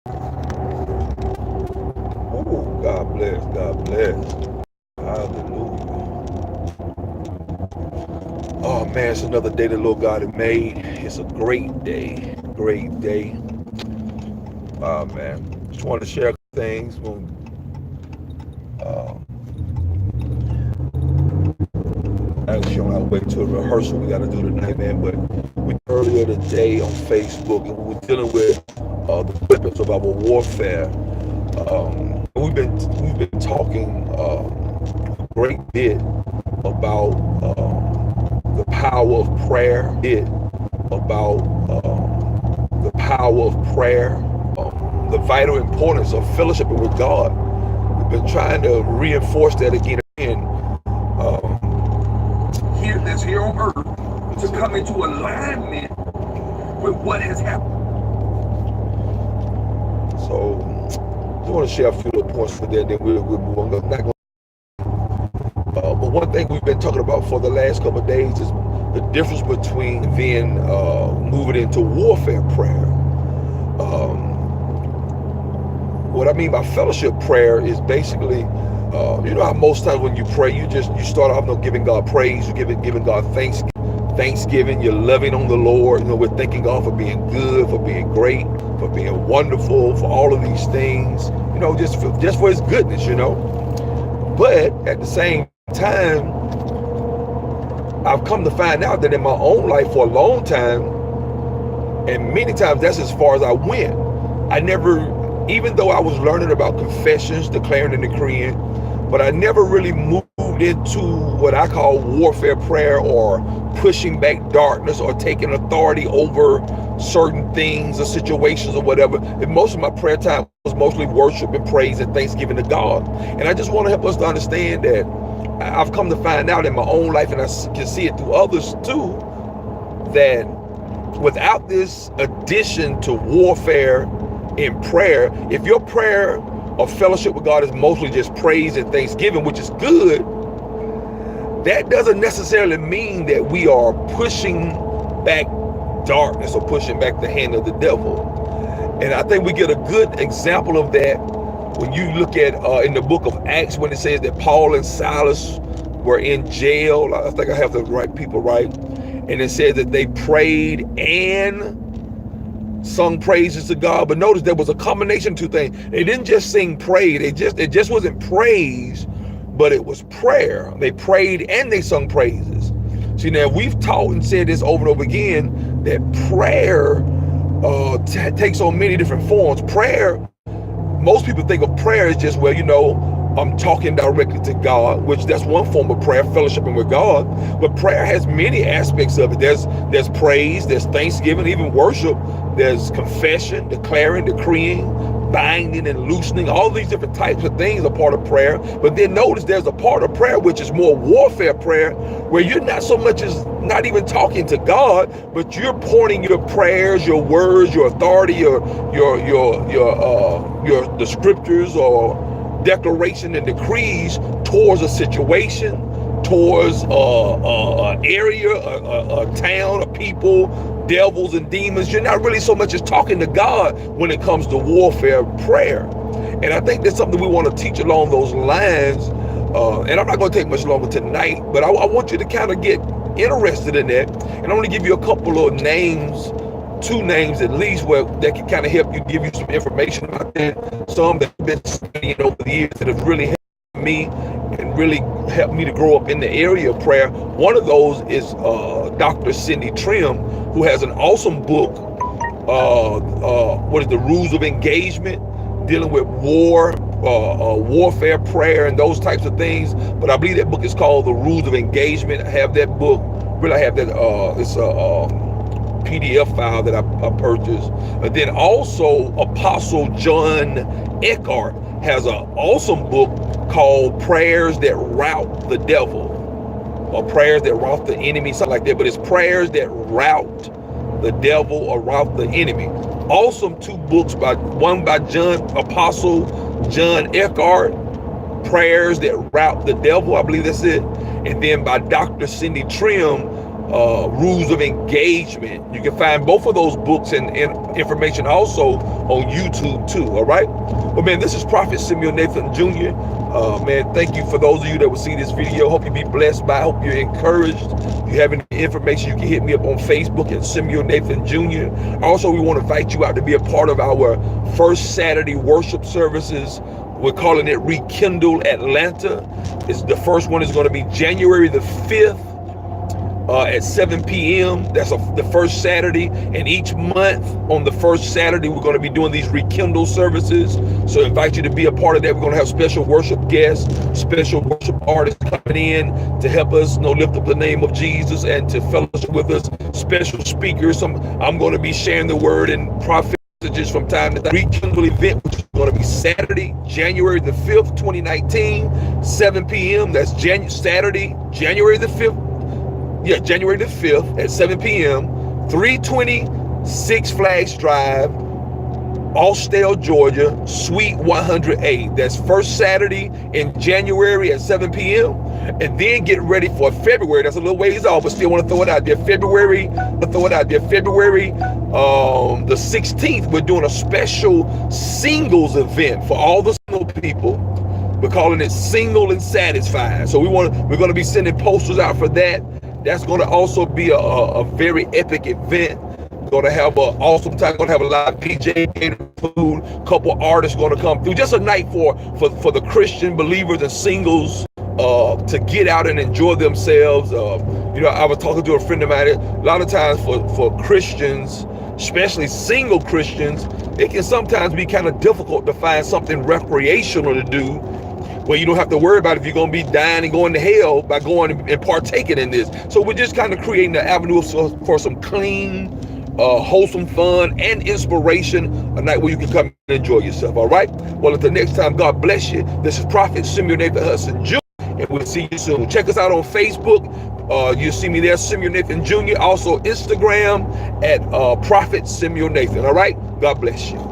Oh, God bless, God bless. Hallelujah. Oh man, it's another day the Lord God has made. It's a great day. Great day. Oh man. Just want to share things. Uh, Actually, on our way to a rehearsal we got to do tonight, man. But we earlier today on Facebook, and we were dealing with the weapons of our warfare. We've been talking a great bit about the power of prayer. About the power of prayer, the vital importance of fellowship with God. We've been trying to reinforce that again and again. Here on earth to come into alignment with what has happened. So I want to share a few little points for that, then we'll move on. I'm not gonna, but one thing we've been talking about for the last couple of days is the difference between then moving into warfare prayer. What I mean by fellowship prayer is basically, you know how most times when you pray, you start off giving God praise, you giving God thanksgiving, you're loving on the Lord, we're thanking God for being good, for being great, for being wonderful, for all of these things, just for his goodness. But at the same time, I've come to find out that in my own life for a long time, and many times that's as far as I went. I never, even though I was learning about confessions, declaring and decreeing, but I never really moved into what I call warfare prayer or pushing back darkness or taking authority over certain things or situations or whatever. And most of my prayer time was mostly worship and praise and thanksgiving to God. And I just want to help us to understand that I've come to find out in my own life, and I can see it through others too, that without this addition to warfare in prayer, if your prayer or fellowship with God is mostly just praise and thanksgiving, which is good, that doesn't necessarily mean that we are pushing back darkness or pushing back the hand of the devil. And I think we get a good example of that when you look at in the book of Acts, when it says that Paul and Silas were in jail. I think I have the right people right. And it says that they prayed and sung praises to God. But notice there was a combination of two things. They didn't just sing praise. It just wasn't praise, but it was prayer. They prayed and they sung praises. See, now we've taught and said this over and over again that prayer takes on many different forms. Prayer, most people think of prayer as just, well, I'm talking directly to God, which that's one form of prayer, fellowshipping with God. But prayer has many aspects of it. There's praise, there's thanksgiving, even worship. There's confession, declaring, decreeing, binding and loosening. All these different types of things are part of prayer. But then notice there's a part of prayer which is more warfare prayer, where you're not so much as not even talking to God, but you're pointing your prayers, your words, your authority, your the scriptures or declaration and decrees towards a situation, towards an area, a town, a people, devils and demons. You're not really so much as talking to God when it comes to warfare prayer. And I think that's something we want to teach along those lines. And I'm not going to take much longer tonight, but I want you to kind of get interested in that. And I'm going to give you a couple of names, two names at least, where that can kind of help you, give you some information about that. Some that have been studying over the years that have really helped me and really helped me to grow up in the area of prayer. One of those is Dr. Cindy Trim, who has an awesome book, what is the Rules of Engagement, dealing with warfare prayer and those types of things. But I believe that book is called The Rules of Engagement. I have that book. Really, I have that. It's a PDF file that I purchased. And then also Apostle John Eckhart has an awesome book called Prayers That Rout the Devil, or Prayers That Rout the Enemy, something like that. But it's Prayers That Rout the Devil or Rout the Enemy. Awesome two books, one by Apostle John Eckhart, Prayers That Rout the Devil, I believe that's it. And then by Dr. Cindy Trim, Rules of Engagement. You can find both of those books in information also on YouTube too, all right? But man, this is Prophet S.Nathan Jr. Man, thank you for those of you that will see this video. Hope you be blessed by it. Hope you're encouraged. If you have any information, you can hit me up on Facebook at S.Nathan Jr. Also, we want to invite you out to be a part of our first Saturday worship services. We're calling it Rekindle Atlanta. The first one is going to be January the 5th. At 7 p.m. That's the first Saturday. And each month on the first Saturday, we're going to be doing these Rekindle services. So I invite you to be a part of that. We're going to have special worship guests, special worship artists coming in to help us lift up the name of Jesus and to fellowship with us. Special speakers. I'm going to be sharing the word and prophet messages from time to time. Rekindle event, which is going to be Saturday, January the 5th, 2019, 7 p.m. That's Saturday, January the 5th. Yeah, January the 5th at 7 p.m., 320 Six Flags Drive, Austell, Georgia, Suite 108. That's first Saturday in January at 7 p.m. And then get ready for February. That's a little ways off, but still want to throw it out there. February the 16th, we're doing a special singles event for all the single people. We're calling it Single and Satisfied. So we're going to be sending posters out for that. That's going to also be a very epic event. Going to have an awesome time. Going to have a live DJ, food, couple artists going to come through. Just a night for the Christian believers and singles to get out and enjoy themselves. I was talking to a friend of mine. A lot of times for Christians, especially single Christians, it can sometimes be kind of difficult to find something recreational to do, where you don't have to worry about if you're going to be dying and going to hell by going and partaking in this. So we're just kind of creating the avenue for some clean, wholesome fun and inspiration, a night where you can come and enjoy yourself, all right? Well, until next time, God bless you. This is Prophet S.Nathan Jr., and we'll see you soon. Check us out on Facebook. You'll see me there, S.Nathan Jr. Also Instagram at Prophet S.Nathan, all right? God bless you.